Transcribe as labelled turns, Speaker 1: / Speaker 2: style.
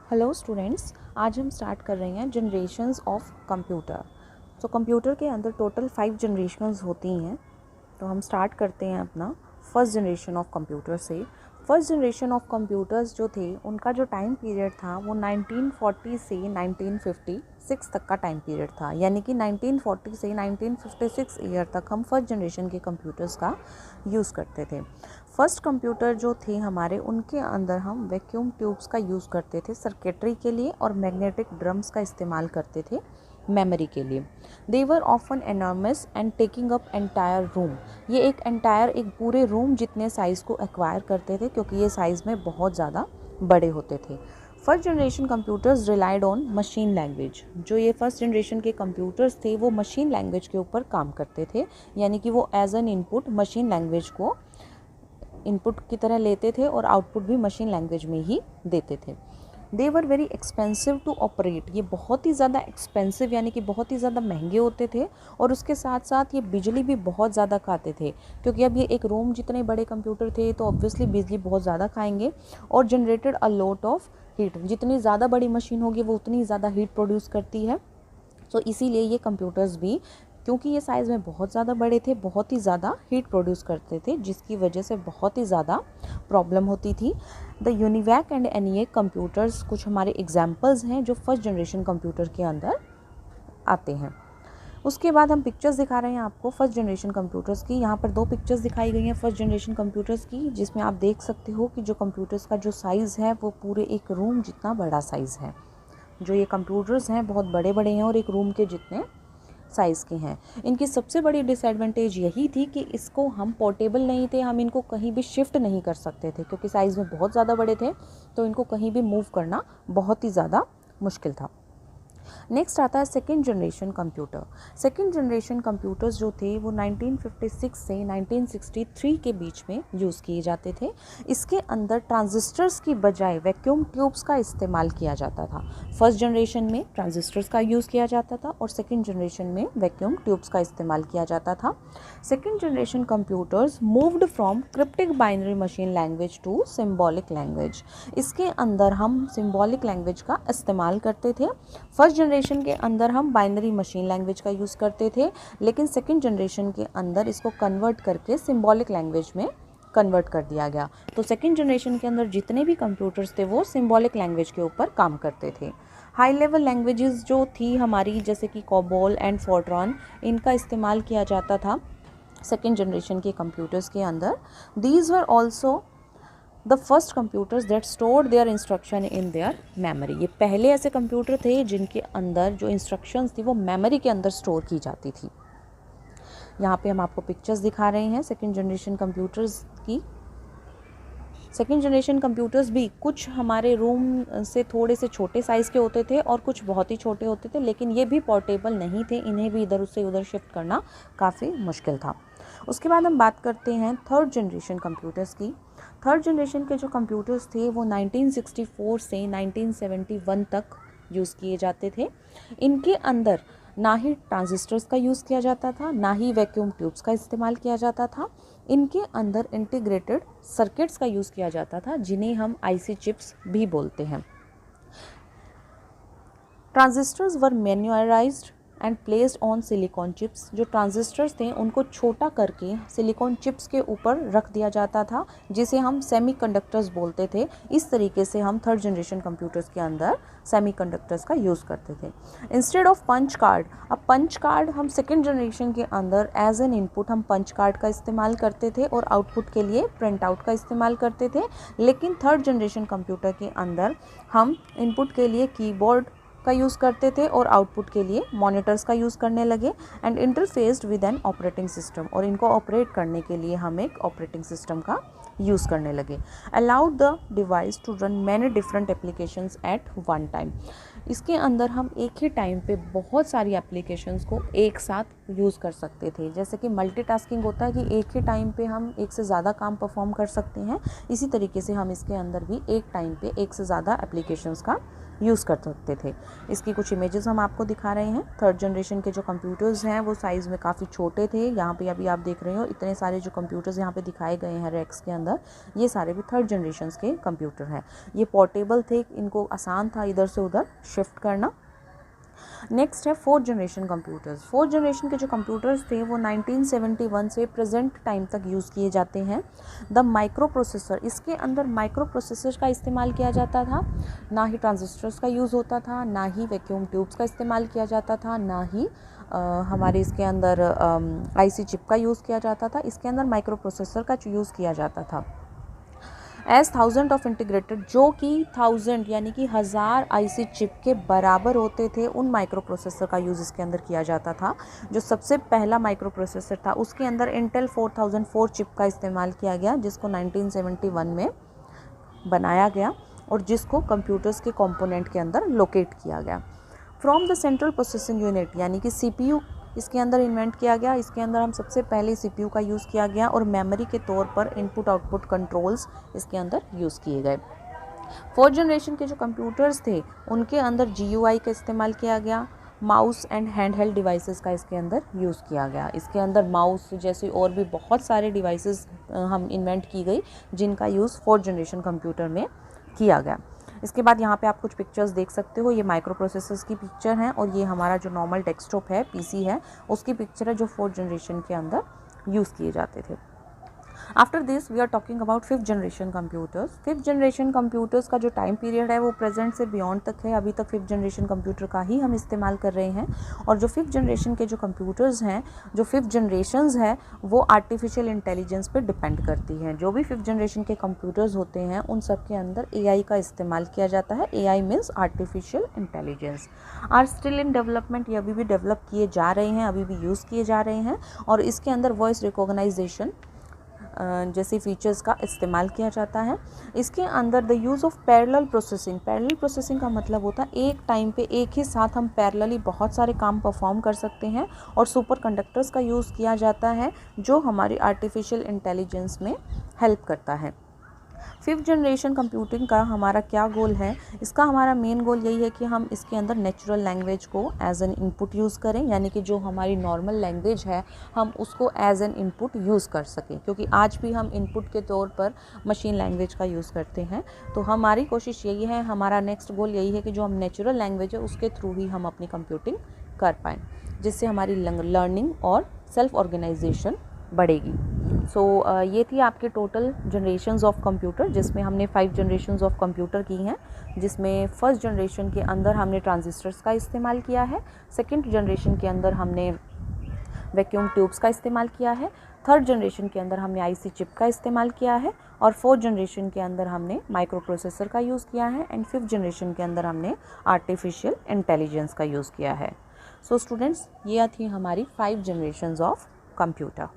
Speaker 1: Hello students, आज हम start कर रहे हैं जनरेशन्स ऑफ कंप्यूटर। तो कंप्यूटर के अंदर टोटल 5 जनरेशन्स होती हैं। तो हम स्टार्ट करते हैं अपना फर्स्ट जनरेशन ऑफ कंप्यूटर से। फर्स्ट जनरेशन ऑफ कंप्यूटर्स जो थे उनका जो टाइम पीरियड था वो 1940 से 1956 तक का टाइम पीरियड था, यानी कि 1940 से 1956 ईयर तक हम फर्स्ट जनरेशन के कंप्यूटर्स का यूज़ करते थे। फर्स्ट कंप्यूटर जो थे हमारे, उनके अंदर हम वैक्यूम ट्यूब्स का यूज़ करते थे सर्किटरी के लिए और मैग्नेटिक ड्रम्स का इस्तेमाल करते थे मेमोरी के लिए। They were often enormous and taking up entire room. ये एक पूरे रूम जितने साइज़ को एक्वायर करते थे, क्योंकि ये साइज़ में बहुत ज़्यादा बड़े होते थे। First generation computers relied on machine language. जो ये फर्स्ट जनरेशन के कंप्यूटर्स थे वो मशीन लैंग्वेज के ऊपर काम करते थे, यानी कि वो as an input machine language को इनपुट की तरह लेते थे और आउटपुट भी मशीन लैंग्वेज में ही देते थे। They were very expensive to operate. ये बहुत ही ज़्यादा एक्सपेंसिव यानी कि बहुत ही ज़्यादा महंगे होते थे, और उसके साथ साथ ये बिजली भी बहुत ज़्यादा खाते थे, क्योंकि अब ये एक रूम जितने बड़े कंप्यूटर थे तो ऑब्वियसली बिजली बहुत ज़्यादा खाएंगे और generated a lot of heat. जितनी ज़्यादा बड़ी मशीन होगी वो उतनी ज़्यादा हीट प्रोड्यूस करती है। तो इसीलिए ये कंप्यूटर्स भी, क्योंकि ये साइज़ में बहुत ज़्यादा बड़े थे, बहुत ही ज़्यादा हीट प्रोड्यूस करते थे, जिसकी वजह से बहुत ही ज़्यादा प्रॉब्लम होती थी। The UNIVAC and ENIAC computers कुछ हमारे एग्जाम्पल्स हैं जो फर्स्ट जनरेशन कंप्यूटर के अंदर आते हैं। उसके बाद हम पिक्चर्स दिखा रहे हैं आपको फर्स्ट जनरेशन कंप्यूटर्स की। यहाँ पर 2 पिक्चर्स दिखाई गई हैं फर्स्ट जनरेशन कंप्यूटर्स की, जिसमें आप देख सकते हो कि जो कंप्यूटर्स का जो साइज़ है वो पूरे एक रूम जितना बड़ा साइज़ है। जो ये कंप्यूटर्स हैं बहुत बड़े बड़े हैं और एक रूम के जितने साइज़ के हैं। इनकी सबसे बड़ी डिसएडवांटेज यही थी कि इसको हम पोर्टेबल नहीं थे, हम इनको कहीं भी शिफ्ट नहीं कर सकते थे, क्योंकि साइज़ में बहुत ज़्यादा बड़े थे, तो इनको कहीं भी मूव करना बहुत ही ज़्यादा मुश्किल था। नेक्स्ट आता है second generation computer. Second generation computers जो थे वो 1956 से 1963 के बीच में यूज़ किए जाते थे। इसके अंदर ट्रांजिस्टर्स की बजाय वैक्यूम ट्यूब्स का इस्तेमाल किया जाता था। फर्स्ट जनरेशन में ट्रांजिस्टर्स का यूज़ किया जाता था और सेकेंड जनरेशन में वैक्यूम ट्यूब्स का इस्तेमाल किया जाता था। Second generation computers moved from cryptic binary machine language to symbolic language. इसके अंदर हम सिम्बॉलिक लैंग्वेज का इस्तेमाल करते थे। फर्स्ट जनरेशन के अंदर हम बाइनरी मशीन लैंग्वेज का यूज़ करते थे, लेकिन सेकेंड जनरेशन के अंदर इसको कन्वर्ट करके सिम्बॉलिक लैंग्वेज में कन्वर्ट कर दिया गया। तो सेकेंड जनरेशन के अंदर जितने भी कंप्यूटर्स थे वो सिम्बॉलिक लैंग्वेज के ऊपर काम करते थे। हाई लेवल लैंग्वेजेस जो थी हमारी, जैसे कि कोबोल एंड फोर्ट्रॉन, इनका इस्तेमाल किया जाता था सेकेंड जनरेशन के कंप्यूटर्स के अंदर। These were also the first computers that stored their instruction in their memory. ये पहले ऐसे कंप्यूटर थे जिनके अंदर जो इंस्ट्रक्शंस थी वो मेमोरी के अंदर स्टोर की जाती थी। यहाँ पे हम आपको पिक्चर्स दिखा रहे हैं सेकेंड जनरेशन कंप्यूटर्स की। सेकेंड जनरेशन कंप्यूटर्स भी कुछ हमारे रूम से थोड़े से छोटे साइज़ के होते थे और कुछ बहुत ही छोटे होते थे, लेकिन ये भी पोर्टेबल नहीं थे, इन्हें भी इधर से उधर शिफ्ट करना काफ़ी मुश्किल था। उसके बाद हम बात करते हैं थर्ड जनरेशन कंप्यूटर्स की। थर्ड जनरेशन के जो कंप्यूटर्स थे वो 1964 से 1971 तक यूज़ किए जाते थे। इनके अंदर ना ही ट्रांजिस्टर्स का यूज़ किया जाता था, ना ही वैक्यूम ट्यूब्स का इस्तेमाल किया जाता था। इनके अंदर इंटीग्रेटेड सर्किट्स का यूज़ किया जाता था, जिन्हें हम आईसी चिप्स भी बोलते हैं। Transistors were miniaturised and placed on silicon chips. जो ट्रांजिस्टर्स थे उनको छोटा करके सिलिकॉन चिप्स के ऊपर रख दिया जाता था, जिसे हम सेमीकंडक्टर्स बोलते थे। इस तरीके से हम थर्ड जनरेशन कंप्यूटर्स के अंदर सेमीकंडक्टर्स का यूज़ करते थे। इंस्टेड ऑफ पंच कार्ड, अब पंच कार्ड हम सेकेंड जनरेशन के अंदर एज एन इनपुट हम पंच कार्ड का इस्तेमाल करते थे और आउटपुट के लिए प्रिंट आउट का इस्तेमाल करते थे। लेकिन थर्ड जनरेशन कंप्यूटर के अंदर हम इनपुट के लिए कीबोर्ड का यूज़ करते थे और आउटपुट के लिए मॉनिटर्स का यूज़ करने लगे। And interfaced with an operating system, और इनको ऑपरेट करने के लिए हम एक ऑपरेटिंग सिस्टम का यूज़ करने लगे। Allowed the device to run many different applications at one time. इसके अंदर हम एक ही टाइम पे बहुत सारी एप्लीकेशंस को एक साथ यूज़ कर सकते थे। जैसे कि मल्टीटास्किंग होता है कि एक ही टाइम पे हम एक से ज़्यादा काम परफॉर्म कर सकते हैं, इसी तरीके से हम इसके अंदर भी एक टाइम पे एक से ज़्यादा एप्लीकेशंस का यूज़ कर सकते थे। इसकी कुछ इमेजेस हम आपको दिखा रहे हैं। थर्ड जनरेशन के जो कंप्यूटर्स हैं वो साइज़ में काफ़ी छोटे थे। यहाँ पे अभी आप देख रहे हो इतने सारे जो कंप्यूटर्स यहाँ पे दिखाए गए हैं रैक्स के अंदर, ये सारे भी थर्ड जनरेशन के कंप्यूटर हैं। ये पोर्टेबल थे, इनको आसान था इधर से उधर शिफ्ट करना। नेक्स्ट है fourth generation computers. Fourth generation के जो कंप्यूटर्स थे वो 1971 से प्रेजेंट टाइम तक यूज़ किए जाते हैं। द माइक्रो प्रोसेसर, इसके अंदर माइक्रो प्रोसेसर का इस्तेमाल किया जाता था, ना ही ट्रांजिस्टर्स का यूज़ होता था, ना ही वैक्यूम ट्यूब्स का इस्तेमाल किया जाता था, ना ही हमारे इसके अंदर आईसी चिप का यूज़ किया जाता था। इसके अंदर माइक्रो प्रोसेसर का यूज़ किया जाता था। एज 1000 ऑफ इंटीग्रेटेड, जो कि 1000 यानी कि 1000 आईसी चिप के बराबर होते थे, उन माइक्रो प्रोसेसर का यूज़ इसके अंदर किया जाता था। जो सबसे पहला माइक्रो प्रोसेसर था उसके अंदर इंटेल 4004 चिप का इस्तेमाल किया गया, जिसको 1971 में बनाया गया और जिसको कंप्यूटर्स के कंपोनेंट के अंदर लोकेट किया गया। From the central processing unit यानी कि सीपीयू इसके अंदर इन्वेंट किया गया। इसके अंदर हम सबसे पहले सीपीयू का यूज़ किया गया और मेमोरी के तौर पर इनपुट आउटपुट कंट्रोल्स इसके अंदर यूज़ किए गए। फोर्थ जनरेशन के जो कंप्यूटर्स थे उनके अंदर जीयूआई का इस्तेमाल किया गया। Mouse and hand held devices का इसके अंदर यूज़ किया गया। इसके अंदर माउस जैसे और भी बहुत सारे डिवाइसेस हम इन्वेंट की गई जिनका यूज़ फोर्थ जनरेशन कंप्यूटर में किया गया। इसके बाद यहाँ पे आप कुछ पिक्चर्स देख सकते हो, ये माइक्रो प्रोसेसर्स की पिक्चर हैं और ये हमारा जो नॉर्मल डेस्कटॉप है, पीसी है, उसकी पिक्चर है जो फोर्थ जनरेशन के अंदर यूज़ किए जाते थे। After this we are talking about fifth generation computers. Fifth generation computers का जो टाइम पीरियड है वो प्रेजेंट से बियॉन्ड तक है। अभी तक फिफ्थ जनरेशन कंप्यूटर का ही हम इस्तेमाल कर रहे हैं। और जो फिफ्थ जनरेशन के जो कंप्यूटर्स हैं, जो फिफ्थ जनरेशन्स है, वो आर्टिफिशियल इंटेलिजेंस पे डिपेंड करती हैं। जो भी फिफ्थ जनरेशन के कंप्यूटर्स होते हैं उन सब के अंदर एआई का इस्तेमाल किया जाता है। AI means artificial intelligence. Are still in development, ये अभी भी डेवलप किए जा रहे हैं, अभी भी यूज़ किए जा रहे हैं। और इसके अंदर वॉइस रिकॉग्नाइजेशन जैसे फीचर्स का इस्तेमाल किया जाता है। इसके अंदर the use of parallel processing. Parallel processing का मतलब होता है एक टाइम पे एक ही साथ हम पैरेलली बहुत सारे काम परफॉर्म कर सकते हैं। और सुपर कंडक्टर्स का यूज़ किया जाता है जो हमारी आर्टिफिशियल इंटेलिजेंस में हेल्प करता है। फिफ्थ जनरेशन कंप्यूटिंग का हमारा क्या गोल है? इसका हमारा मेन गोल यही है कि हम इसके अंदर नेचुरल लैंग्वेज को एज एन इनपुट यूज़ करें, यानी कि जो हमारी नॉर्मल लैंग्वेज है हम उसको एज एन इनपुट यूज़ कर सकें, क्योंकि आज भी हम इनपुट के तौर पर मशीन लैंग्वेज का यूज़ करते हैं। तो हमारी कोशिश यही है, हमारा नेक्स्ट गोल यही है कि जो हम नेचुरल लैंग्वेज है उसके थ्रू ही हम अपनी कंप्यूटिंग कर पाएँ, जिससे हमारी लर्निंग और सेल्फ ऑर्गेनाइजेशन बढ़ेगी। सो ये थी आपके टोटल जनरेशन्स ऑफ कंप्यूटर, जिसमें हमने 5 जनरेशन्स ऑफ कंप्यूटर की हैं, जिसमें फर्स्ट जनरेशन के अंदर हमने ट्रांजिस्टर्स का इस्तेमाल किया है, सेकंड जनरेशन के अंदर हमने वैक्यूम ट्यूब्स का इस्तेमाल किया है, थर्ड जनरेशन के अंदर हमने आईसी चिप का इस्तेमाल किया है, और फोर्थ जनरेशन के अंदर हमने माइक्रो प्रोसेसर का यूज़ किया है, एंड फिफ्थ जनरेशन के अंदर हमने आर्टिफिशियल इंटेलिजेंस का यूज़ किया है। सो स्टूडेंट्स, ये थी हमारी 5 जनरेशन्स ऑफ कंप्यूटर।